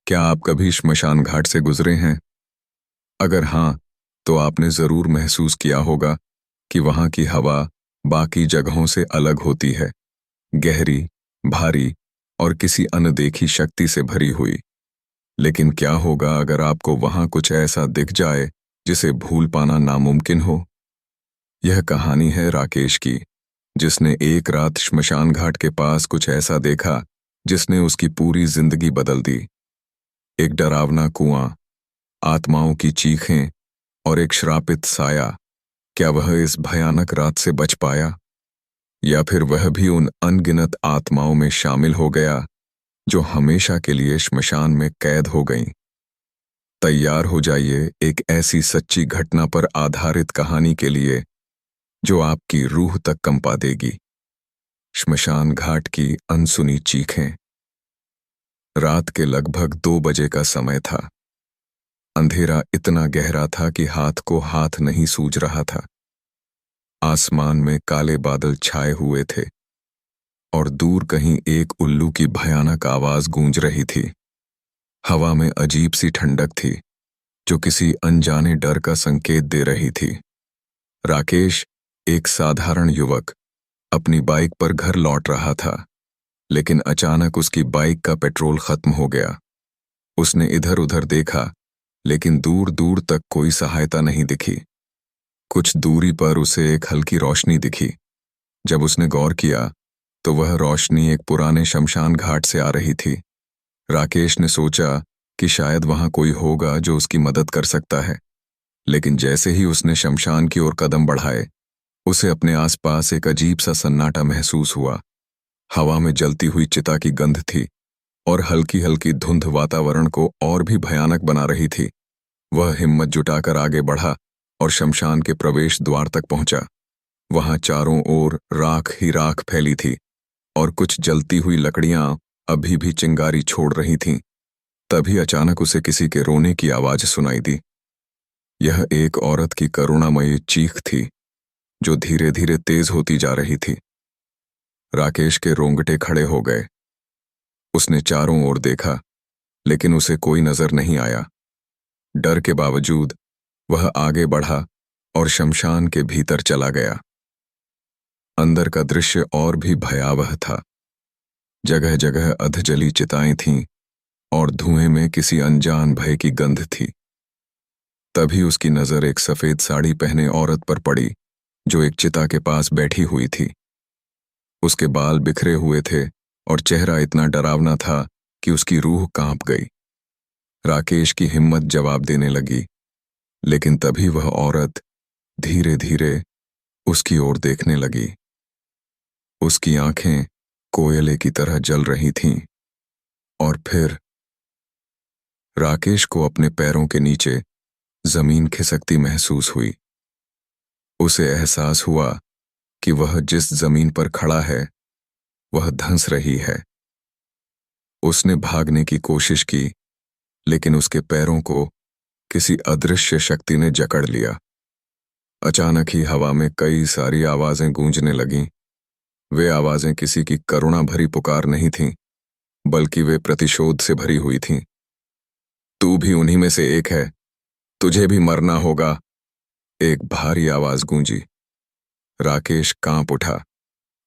क्या आप कभी श्मशान घाट से गुजरे हैं? अगर हाँ, तो आपने जरूर महसूस किया होगा कि वहां की हवा बाकी जगहों से अलग होती है, गहरी, भारी और किसी अनदेखी शक्ति से भरी हुई। लेकिन क्या होगा अगर आपको वहां कुछ ऐसा दिख जाए जिसे भूल पाना नामुमकिन हो? यह कहानी है राकेश की, जिसने एक रात श्मशान घाट के पास कुछ ऐसा देखा जिसने उसकी पूरी जिंदगी बदल दी। एक डरावना कुआं, आत्माओं की चीखें और एक श्रापित साया। क्या वह इस भयानक रात से बच पाया, या फिर वह भी उन अनगिनत आत्माओं में शामिल हो गया जो हमेशा के लिए श्मशान में कैद हो गईं? तैयार हो जाइए एक ऐसी सच्ची घटना पर आधारित कहानी के लिए जो आपकी रूह तक कंपा देगी। श्मशान घाट की अनसुनी चीखें। रात के लगभग 2 बजे का समय था। अंधेरा इतना गहरा था कि हाथ को हाथ नहीं सूझ रहा था। आसमान में काले बादल छाए हुए थे और दूर कहीं एक उल्लू की भयानक आवाज गूंज रही थी। हवा में अजीब सी ठंडक थी जो किसी अनजाने डर का संकेत दे रही थी। राकेश, एक साधारण युवक, अपनी बाइक पर घर लौट रहा था, लेकिन अचानक उसकी बाइक का पेट्रोल खत्म हो गया। उसने इधर उधर देखा, लेकिन दूर दूर तक कोई सहायता नहीं दिखी। कुछ दूरी पर उसे एक हल्की रोशनी दिखी। जब उसने गौर किया तो वह रोशनी एक पुराने शमशान घाट से आ रही थी। राकेश ने सोचा कि शायद वहां कोई होगा जो उसकी मदद कर सकता है, लेकिन जैसे ही उसने शमशान की ओर कदम बढ़ाए, उसे अपने आसपास एक अजीब सा सन्नाटा महसूस हुआ। हवा में जलती हुई चिता की गंध थी और हल्की हल्की धुंध वातावरण को और भी भयानक बना रही थी। वह हिम्मत जुटाकर आगे बढ़ा और शमशान के प्रवेश द्वार तक पहुंचा। वहां चारों ओर राख ही राख फैली थी और कुछ जलती हुई लकड़ियां अभी भी चिंगारी छोड़ रही थीं। तभी अचानक उसे किसी के रोने की आवाज सुनाई दी। यह एक औरत की करुणामयी चीख थी जो धीरे धीरे तेज होती जा रही थी। राकेश के रोंगटे खड़े हो गए। उसने चारों ओर देखा, लेकिन उसे कोई नजर नहीं आया। डर के बावजूद वह आगे बढ़ा और शमशान के भीतर चला गया। अंदर का दृश्य और भी भयावह था। जगह जगह अधजली चिताएं थीं और धुएं में किसी अनजान भय की गंध थी। तभी उसकी नजर एक सफेद साड़ी पहने औरत पर पड़ी जो एक चिता के पास बैठी हुई थी। उसके बाल बिखरे हुए थे और चेहरा इतना डरावना था कि उसकी रूह कांप गई। राकेश की हिम्मत जवाब देने लगी, लेकिन तभी वह औरत धीरे धीरे उसकी ओर देखने लगी। उसकी आंखें कोयले की तरह जल रही थीं और फिर राकेश को अपने पैरों के नीचे जमीन खिसकती महसूस हुई। उसे एहसास हुआ कि वह जिस जमीन पर खड़ा है वह धंस रही है। उसने भागने की कोशिश की, लेकिन उसके पैरों को किसी अदृश्य शक्ति ने जकड़ लिया। अचानक ही हवा में कई सारी आवाजें गूंजने लगीं। वे आवाजें किसी की करुणा भरी पुकार नहीं थीं, बल्कि वे प्रतिशोध से भरी हुई थीं। तू भी उन्हीं में से एक है, तुझे भी मरना होगा, एक भारी आवाज गूंजी। राकेश कांप उठा।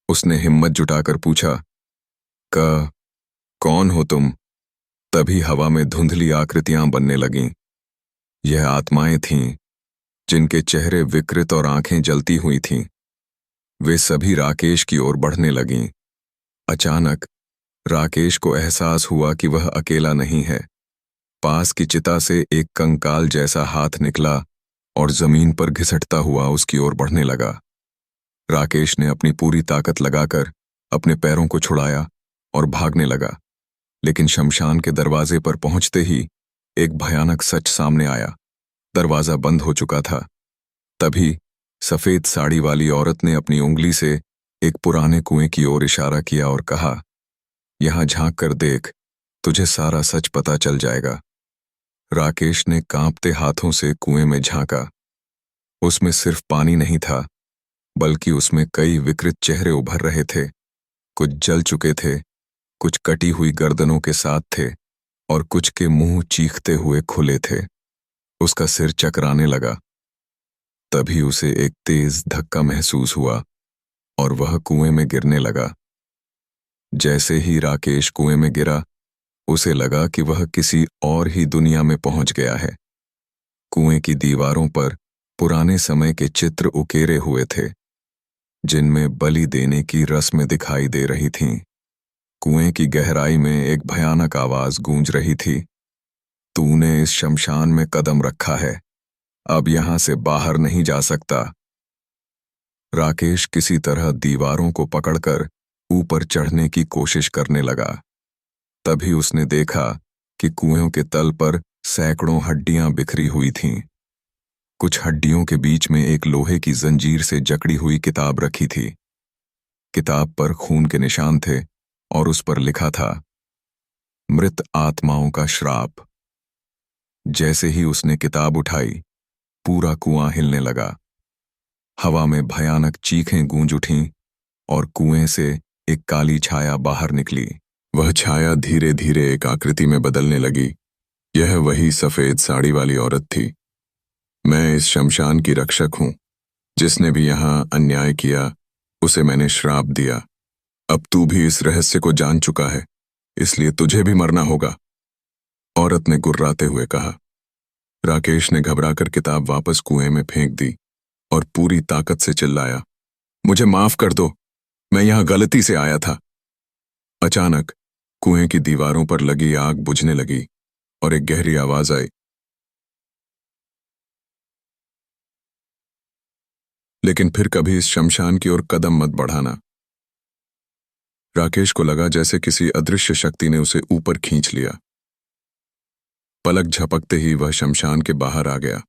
उसने हिम्मत जुटाकर पूछा, कौन हो तुम? तभी हवा में धुंधली आकृतियां बनने लगीं। यह आत्माएं थीं जिनके चेहरे विकृत और आंखें जलती हुई थीं। वे सभी राकेश की ओर बढ़ने लगीं। अचानक राकेश को एहसास हुआ कि वह अकेला नहीं है। पास की चिता से एक कंकाल जैसा हाथ निकला और जमीन पर घिसटता हुआ उसकी ओर बढ़ने लगा। राकेश ने अपनी पूरी ताकत लगाकर अपने पैरों को छुड़ाया और भागने लगा, लेकिन शमशान के दरवाजे पर पहुंचते ही एक भयानक सच सामने आया। दरवाजा बंद हो चुका था। तभी सफेद साड़ी वाली औरत ने अपनी उंगली से एक पुराने कुएं की ओर इशारा किया और कहा, यहां झांक कर देख, तुझे सारा सच पता चल जाएगा। राकेश ने कांपते हाथों से कुएं में झांका। उसमें सिर्फ पानी नहीं था, बल्कि उसमें कई विकृत चेहरे उभर रहे थे। कुछ जल चुके थे, कुछ कटी हुई गर्दनों के साथ थे और कुछ के मुंह चीखते हुए खुले थे। उसका सिर चकराने लगा। तभी उसे एक तेज धक्का महसूस हुआ और वह कुएं में गिरने लगा। जैसे ही राकेश कुएं में गिरा, उसे लगा कि वह किसी और ही दुनिया में पहुंच गया है। कुएं की दीवारों पर पुराने समय के चित्र उकेरे हुए थे, जिनमें बलि देने की रस्में दिखाई दे रही थीं। कुएं की गहराई में एक भयानक आवाज गूंज रही थी, तूने इस शमशान में कदम रखा है, अब यहां से बाहर नहीं जा सकता। राकेश किसी तरह दीवारों को पकड़कर ऊपर चढ़ने की कोशिश करने लगा। तभी उसने देखा कि कुएं के तल पर सैकड़ों हड्डियां बिखरी हुई थीं। कुछ हड्डियों के बीच में एक लोहे की जंजीर से जकड़ी हुई किताब रखी थी। किताब पर खून के निशान थे और उस पर लिखा था, मृत आत्माओं का श्राप। जैसे ही उसने किताब उठाई, पूरा कुआं हिलने लगा। हवा में भयानक चीखें गूंज उठीं और कुएं से एक काली छाया बाहर निकली। वह छाया धीरे धीरे एक आकृति में बदलने लगी। यह वही सफेद साड़ी वाली औरत थी। मैं इस शमशान की रक्षक हूं। जिसने भी यहां अन्याय किया, उसे मैंने श्राप दिया। अब तू भी इस रहस्य को जान चुका है, इसलिए तुझे भी मरना होगा, औरत ने गुर्राते हुए कहा। राकेश ने घबराकर किताब वापस कुएं में फेंक दी और पूरी ताकत से चिल्लाया, मुझे माफ कर दो, मैं यहां गलती से आया था। अचानक कुएं की दीवारों पर लगी आग बुझने लगी और एक गहरी आवाज आई, लेकिन फिर कभी इस शमशान की ओर कदम मत बढ़ाना। राकेश को लगा जैसे किसी अदृश्य शक्ति ने उसे ऊपर खींच लिया। पलक झपकते ही वह शमशान के बाहर आ गया।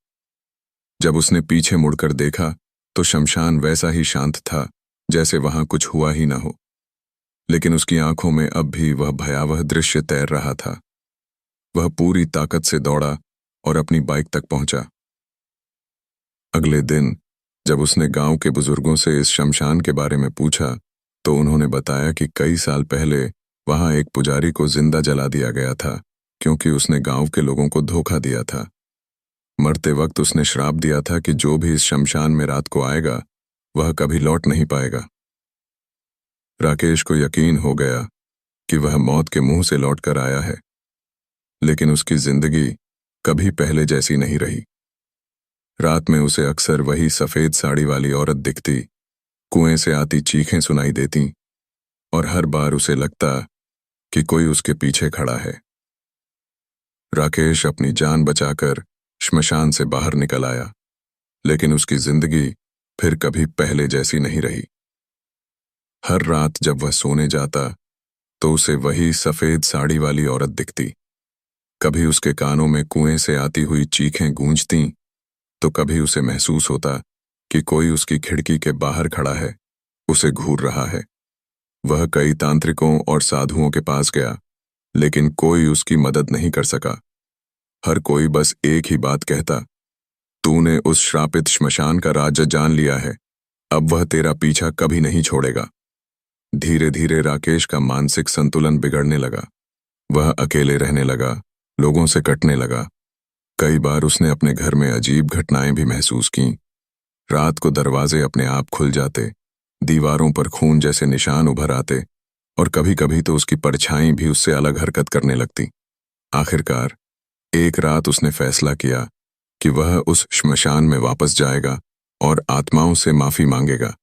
जब उसने पीछे मुड़कर देखा तो शमशान वैसा ही शांत था जैसे वहां कुछ हुआ ही न हो, लेकिन उसकी आंखों में अब भी वह भयावह दृश्य तैर रहा था। वह पूरी ताकत से दौड़ा और अपनी बाइक तक पहुंचा। अगले दिन जब उसने गांव के बुजुर्गों से इस शमशान के बारे में पूछा तो उन्होंने बताया कि कई साल पहले वहां एक पुजारी को जिंदा जला दिया गया था, क्योंकि उसने गांव के लोगों को धोखा दिया था। मरते वक्त उसने श्राप दिया था कि जो भी इस शमशान में रात को आएगा, वह कभी लौट नहीं पाएगा। राकेश को यकीन हो गया कि वह मौत के मुंह से लौटकर आया है, लेकिन उसकी जिंदगी कभी पहले जैसी नहीं रही। रात में उसे अक्सर वही सफेद साड़ी वाली औरत दिखती, कुएं से आती चीखें सुनाई देती और हर बार उसे लगता कि कोई उसके पीछे खड़ा है। राकेश अपनी जान बचाकर श्मशान से बाहर निकल आया, लेकिन उसकी जिंदगी फिर कभी पहले जैसी नहीं रही। हर रात जब वह सोने जाता तो उसे वही सफेद साड़ी वाली औरत दिखती। कभी उसके कानों में कुएं से आती हुई चीखें गूंजती, तो कभी उसे महसूस होता कि कोई उसकी खिड़की के बाहर खड़ा है, उसे घूर रहा है। वह कई तांत्रिकों और साधुओं के पास गया, लेकिन कोई उसकी मदद नहीं कर सका। हर कोई बस एक ही बात कहता, तूने उस श्रापित श्मशान का राज जान लिया है, अब वह तेरा पीछा कभी नहीं छोड़ेगा। धीरे धीरे राकेश का मानसिक संतुलन बिगड़ने लगा। वह अकेले रहने लगा, लोगों से कटने लगा। कई बार उसने अपने घर में अजीब घटनाएं भी महसूस कीं। रात को दरवाजे अपने आप खुल जाते, दीवारों पर खून जैसे निशान उभर आते और कभी कभी तो उसकी परछाई भी उससे अलग हरकत करने लगती। आखिरकार एक रात उसने फैसला किया कि वह उस श्मशान में वापस जाएगा और आत्माओं से माफी मांगेगा।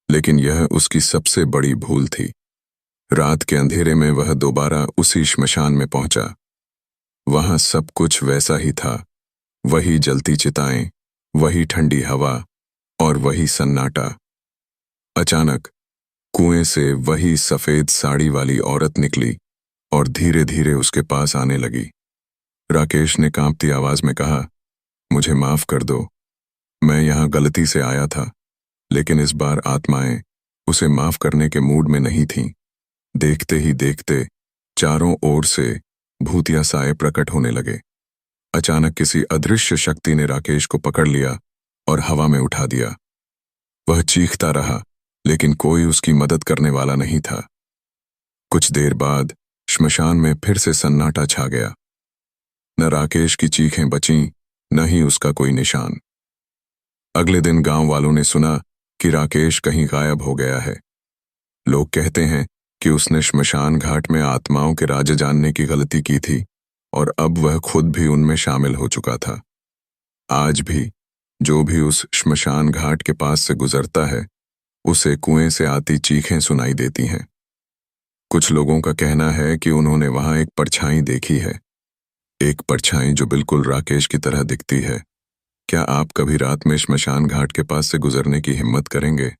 लेकिन यह उसकी सबसे बड़ी भूल थी। रात के अंधेरे में वह दोबारा उसी श्मशान में पहुंचा। वहां सब कुछ वैसा ही था, वही जलती चिताएं, वही ठंडी हवा और वही सन्नाटा। अचानक कुएं से वही सफेद साड़ी वाली औरत निकली और धीरे धीरे उसके पास आने लगी। राकेश ने कांपती आवाज में कहा, मुझे माफ कर दो, मैं यहां गलती से आया था। लेकिन इस बार आत्माएं उसे माफ करने के मूड में नहीं थीं। देखते ही देखते चारों ओर से भूतिया साए प्रकट होने लगे। अचानक किसी अदृश्य शक्ति ने राकेश को पकड़ लिया और हवा में उठा दिया। वह चीखता रहा, लेकिन कोई उसकी मदद करने वाला नहीं था। कुछ देर बाद श्मशान में फिर से सन्नाटा छा गया। न राकेश की चीखें बचीं, न ही उसका कोई निशान। अगले दिन गांव वालों ने सुना कि राकेश कहीं गायब हो गया है। लोग कहते हैं कि उसने श्मशान घाट में आत्माओं के राज जानने की गलती की थी और अब वह खुद भी उनमें शामिल हो चुका था। आज भी जो भी उस श्मशान घाट के पास से गुजरता है, उसे कुएं से आती चीखें सुनाई देती हैं। कुछ लोगों का कहना है कि उन्होंने वहां एक परछाई देखी है, एक परछाई जो बिल्कुल राकेश की तरह दिखती है। क्या आप कभी रात में श्मशान घाट के पास से गुजरने की हिम्मत करेंगे?